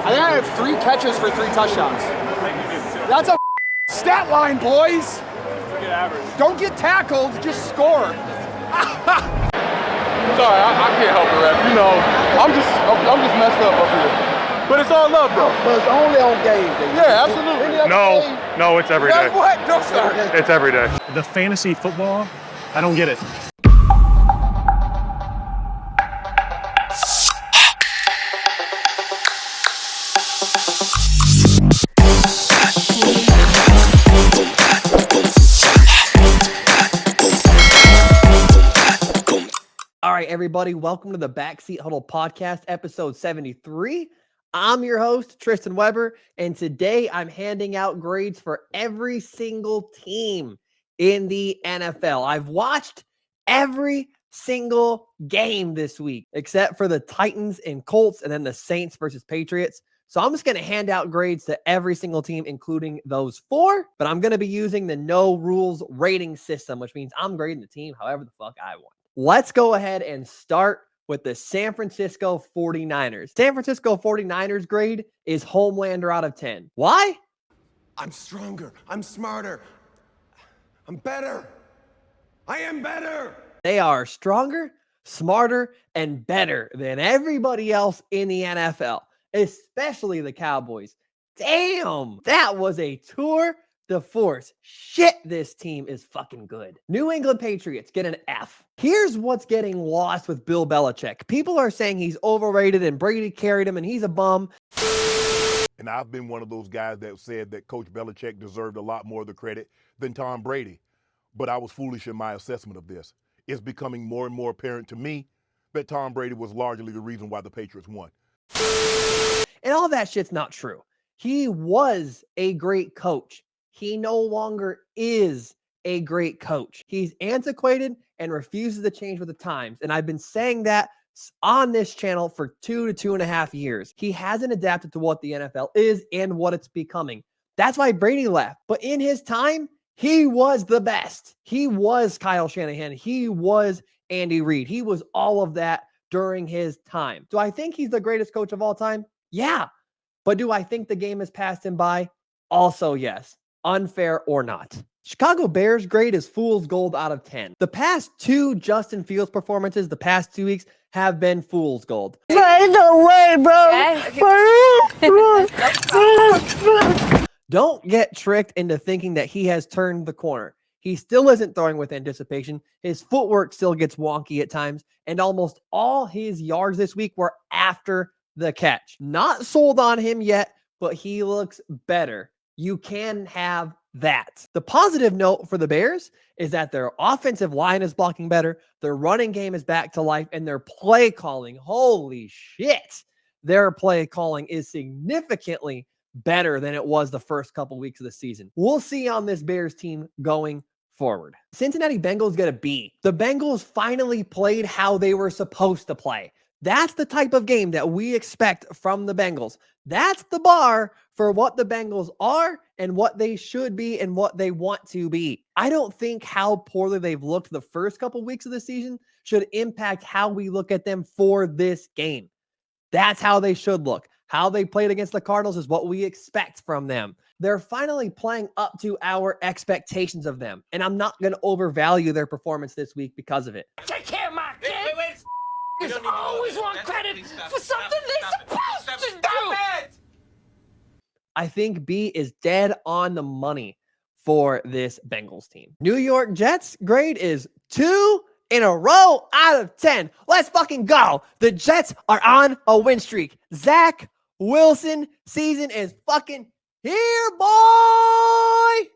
I think I have 3 catches for 3 touchdowns. That's a stat line, boys. Good average. Don't get tackled, just score. Sorry, I can't help it, ref. You know, I'm just messed up here. But it's all love, though. But it's only on game day. Yeah, absolutely. No, it's every day. What? No, sir. It's every day. The fantasy football, I don't get it. All right, everybody, welcome to the Backseat Huddle podcast, episode 73. I'm your host, Tristan Weber, and today I'm handing out grades for every single team in the NFL. I've watched every single game this week, except for the Titans and Colts, and then the Saints versus Patriots. So I'm just going to hand out grades to every single team, including those 4, but I'm going to be using the no rules rating system, which means I'm grading the team however the fuck I want. Let's go ahead and start with the San Francisco 49ers. San Francisco 49ers grade is Homelander out of 10. Why? I'm stronger. I'm smarter. I'm better. I am better. They are stronger, smarter, and better than everybody else in the NFL, especially the Cowboys. Damn, that was a tour de force. Shit, this team is fucking good. New England Patriots get an F. Here's what's getting lost with Bill Belichick. People are saying he's overrated and Brady carried him and he's a bum. And I've been one of those guys that said that Coach Belichick deserved a lot more of the credit than Tom Brady. But I was foolish in my assessment of this. It's becoming more and more apparent to me that Tom Brady was largely the reason why the Patriots won. And all that shit's not true. He was a great coach. He no longer is a great coach. He's antiquated and refuses to change with the times. And I've been saying that on this channel for 2 to 2.5 years. He hasn't adapted to what the NFL is and what it's becoming. That's why Brady left. But in his time, he was the best. He was Kyle Shanahan. He was Andy Reid. He was all of that during his time. Do I think he's the greatest coach of all time? Yeah. But do I think the game has passed him by? Also, yes. Unfair or not. Chicago Bears grade is fool's gold out of 10. The past 2 Justin Fields performances the past 2 weeks have been fool's gold. No way, bro. Don't get tricked into thinking that he has turned the corner. He still isn't throwing with anticipation. His footwork still gets wonky at times, and almost all his yards this week were after the catch. Not sold on him yet, but he looks better. You can have that. The positive note for the Bears is that their offensive line is blocking better, their running game is back to life, and their play calling, holy shit, their play calling is significantly better than it was the first couple weeks of the season. We'll see on this Bears team going forward. Cincinnati Bengals get a B. The Bengals finally played how they were supposed to play. That's the type of game that we expect from the Bengals. That's the bar for what the Bengals are and what they should be and what they want to be. I don't think how poorly they've looked the first couple weeks of the season should impact how we look at them for this game. That's how they should look. How they played against the Cardinals is what we expect from them. They're finally playing up to our expectations of them. And I'm not going to overvalue their performance this week because of it. Take care, my kid. Wait. Always want credit for something they're supposed to do. I think B is dead on the money for this Bengals team. New York Jets grade is 2 in a row out of 10. Let's fucking go. The Jets are on a win streak. Zach Wilson season is fucking here, boy.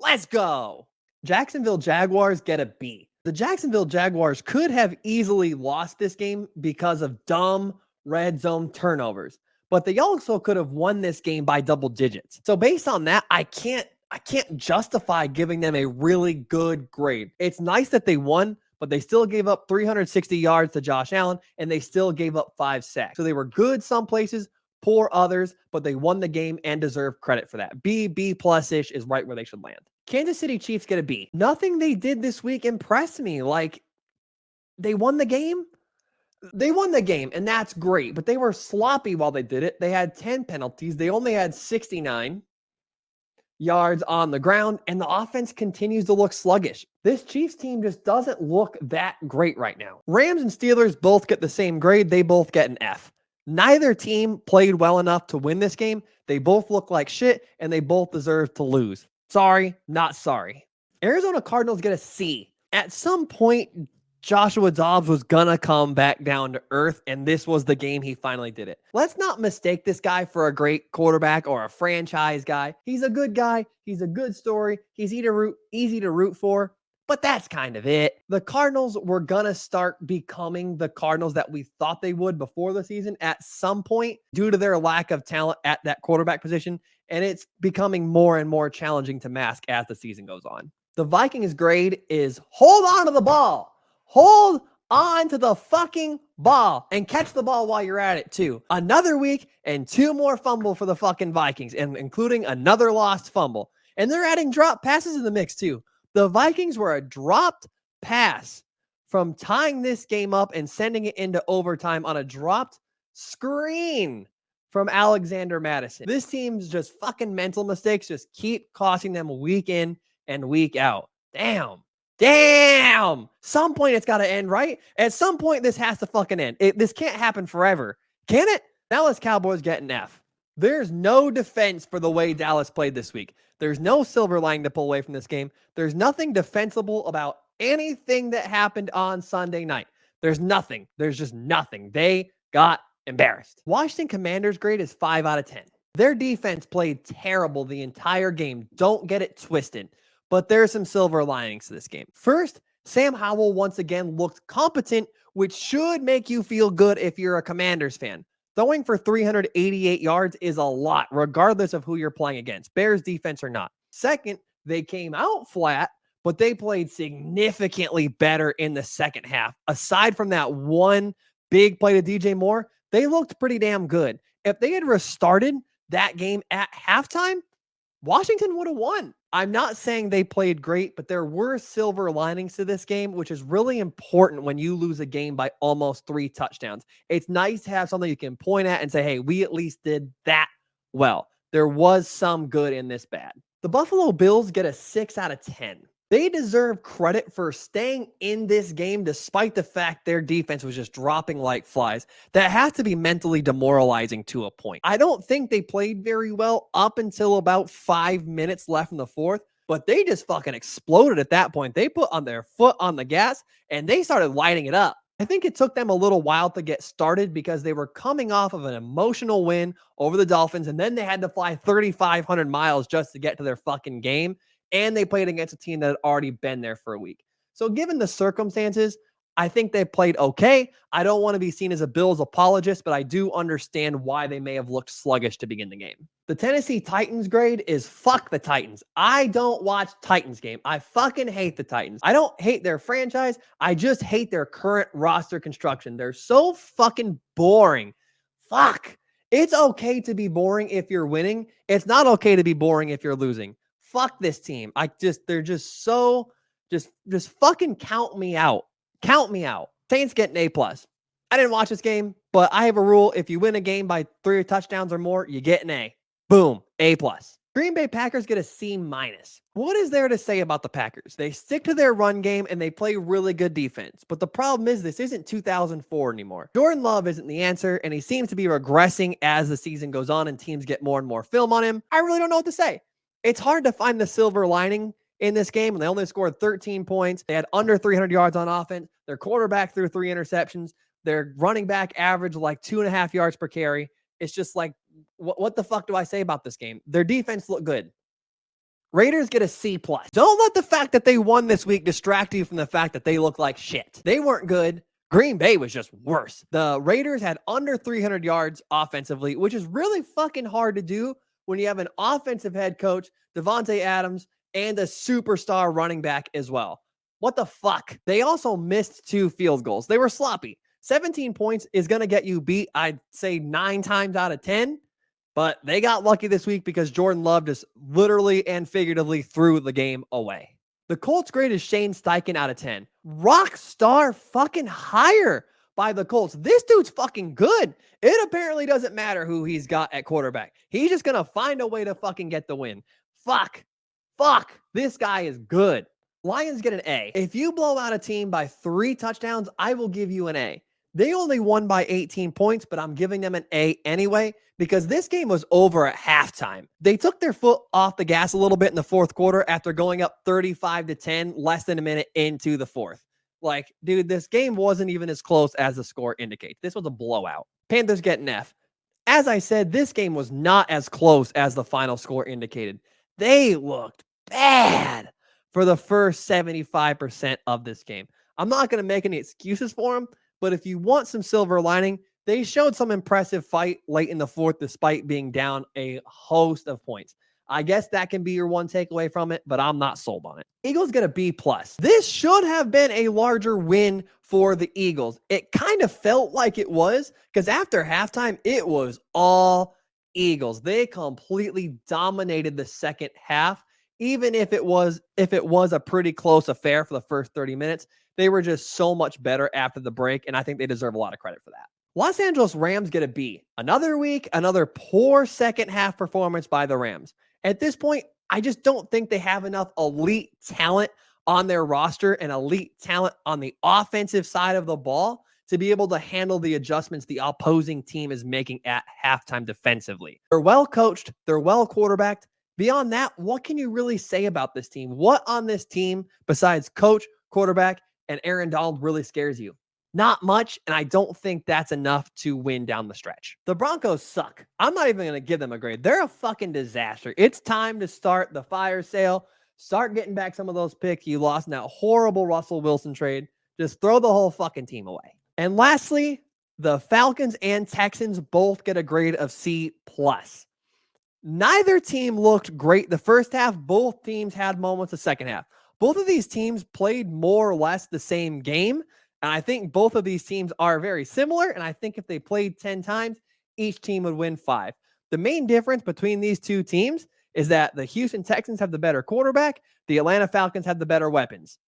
Let's go. Jacksonville Jaguars get a B. The Jacksonville Jaguars could have easily lost this game because of dumb red zone turnovers, but they also could have won this game by double digits. So based on that, I can't justify giving them a really good grade. It's nice that they won, but they still gave up 360 yards to Josh Allen, and they still gave up 5 sacks. So they were good some places, poor others, but they won the game and deserve credit for that. B plus-ish is right where they should land. Kansas City Chiefs get a B. Nothing they did this week impressed me. Like, they won the game. They won the game, and that's great, but they were sloppy while they did it. They had 10 penalties. They only had 69 yards on the ground, and the offense continues to look sluggish. This Chiefs team just doesn't look that great right now. Rams and Steelers both get the same grade. They both get an F. Neither team played well enough to win this game. They both look like shit, and they both deserve to lose. Sorry, not sorry. Arizona Cardinals get a C. At some point, Joshua Dobbs was gonna come back down to earth, and this was the game he finally did it. Let's not mistake this guy for a great quarterback or a franchise guy. He's a good guy. He's a good story. He's easy to root for, but that's kind of it. The Cardinals were gonna start becoming the Cardinals that we thought they would before the season at some point due to their lack of talent at that quarterback position, and it's becoming more and more challenging to mask as the season goes on. The Vikings grade is hold on to the ball. Hold on to the fucking ball and catch the ball while you're at it too. Another week and 2 more fumble for the fucking Vikings, and including another lost fumble. And they're adding drop passes in the mix too. The Vikings were a dropped pass from tying this game up and sending it into overtime on a dropped screen from Alexander Madison. This team's just fucking mental mistakes just keep costing them week in and week out. Damn. Some point it's got to end, right? At some point this has to fucking end. This can't happen forever. Can it? Dallas Cowboys get an F. There's no defense for the way Dallas played this week. There's no silver lining to pull away from this game. There's nothing defensible about anything that happened on Sunday night. There's nothing. There's just nothing. They got embarrassed. Washington Commanders grade is 5 out of 10. Their defense played terrible the entire game. Don't get it twisted. But there's some silver linings to this game. First, Sam Howell once again looked competent, which should make you feel good if you're a Commanders fan. Throwing for 388 yards is a lot, regardless of who you're playing against, Bears defense or not. Second, they came out flat, but they played significantly better in the second half. Aside from that one big play to DJ Moore, they looked pretty damn good. If they had restarted that game at halftime, Washington would have won. I'm not saying they played great, but there were silver linings to this game, which is really important when you lose a game by almost 3 touchdowns. It's nice to have something you can point at and say, hey, we at least did that well. There was some good in this bad. The Buffalo Bills get a 6 out of 10. They deserve credit for staying in this game despite the fact their defense was just dropping like flies. That has to be mentally demoralizing to a point. I don't think they played very well up until about 5 minutes left in the fourth, but they just fucking exploded at that point. They put on their foot on the gas and they started lighting it up. I think it took them a little while to get started because they were coming off of an emotional win over the Dolphins, and then they had to fly 3,500 miles just to get to their fucking game. And they played against a team that had already been there for a week. So given the circumstances, I think they played okay. I don't want to be seen as a Bills apologist, but I do understand why they may have looked sluggish to begin the game. The Tennessee Titans grade is fuck the Titans. I don't watch Titans game. I fucking hate the Titans. I don't hate their franchise. I just hate their current roster construction. They're so fucking boring. Fuck. It's okay to be boring if you're winning. It's not okay to be boring if you're losing. Fuck this team. They're just so, just fucking count me out. Count me out. Saints get an A+. I didn't watch this game, but I have a rule. If you win a game by 3 touchdowns or more, you get an A. Boom. A+. Green Bay Packers get a C-. What is there to say about the Packers? They stick to their run game and they play really good defense. But the problem is this isn't 2004 anymore. Jordan Love isn't the answer, and he seems to be regressing as the season goes on and teams get more and more film on him. I really don't know what to say. It's hard to find the silver lining in this game, and they only scored 13 points. They had under 300 yards on offense. Their quarterback threw 3 interceptions. Their running back averaged like 2.5 yards per carry. It's just like, what the fuck do I say about this game? Their defense looked good. Raiders get a C+. Don't let the fact that they won this week distract you from the fact that they look like shit. They weren't good. Green Bay was just worse. The Raiders had under 300 yards offensively, which is really fucking hard to do when you have an offensive head coach, Devontae Adams, and a superstar running back as well. What the fuck? They also missed 2 field goals. They were sloppy. 17 points is going to get you beat, I'd say 9 times out of 10, but they got lucky this week because Jordan Love just literally and figuratively threw the game away. The Colts grade is Shane Steichen out of 10. Rock star fucking hire. by the Colts. This dude's fucking good. It apparently doesn't matter who he's got at quarterback. He's just going to find a way to fucking get the win. Fuck. This guy is good. Lions get an A. If you blow out a team by 3 touchdowns, I will give you an A. They only won by 18 points, but I'm giving them an A anyway because this game was over at halftime. They took their foot off the gas a little bit in the fourth quarter after going up 35-10 less than a minute into the fourth. Like, dude, this game wasn't even as close as the score indicates. This was a blowout. Panthers get an F. As I said, this game was not as close as the final score indicated. They looked bad for the first 75% of this game. I'm not going to make any excuses for them, but if you want some silver lining, they showed some impressive fight late in the fourth despite being down a host of points. I guess that can be your one takeaway from it, but I'm not sold on it. Eagles get a B+. This should have been a larger win for the Eagles. It kind of felt like it was because after halftime, it was all Eagles. They completely dominated the second half. Even if it was a pretty close affair for the first 30 minutes, they were just so much better after the break, and I think they deserve a lot of credit for that. Los Angeles Rams get a B. Another week, another poor second half performance by the Rams. At this point, I just don't think they have enough elite talent on their roster and elite talent on the offensive side of the ball to be able to handle the adjustments the opposing team is making at halftime defensively. They're well coached. They're well quarterbacked. Beyond that, what can you really say about this team? What on this team besides coach, quarterback, and Aaron Donald really scares you? Not much, and I don't think that's enough to win down the stretch. The Broncos suck. I'm not even going to give them a grade. They're a fucking disaster. It's time to start the fire sale. Start getting back some of those picks you lost in that horrible Russell Wilson trade. Just throw the whole fucking team away. And lastly, the Falcons and Texans both get a grade of C+. Neither team looked great the first half. Both teams had moments the second half. Both of these teams played more or less the same game. And I think both of these teams are very similar. And I think if they played 10 times, each team would win 5. The main difference between these two teams is that the Houston Texans have the better quarterback. The Atlanta Falcons have the better weapons.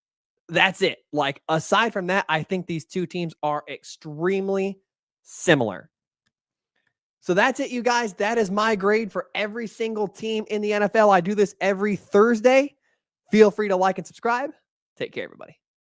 That's it. Like, aside from that, I think these two teams are extremely similar. So that's it, you guys. That is my grade for every single team in the NFL. I do this every Thursday. Feel free to like and subscribe. Take care, everybody.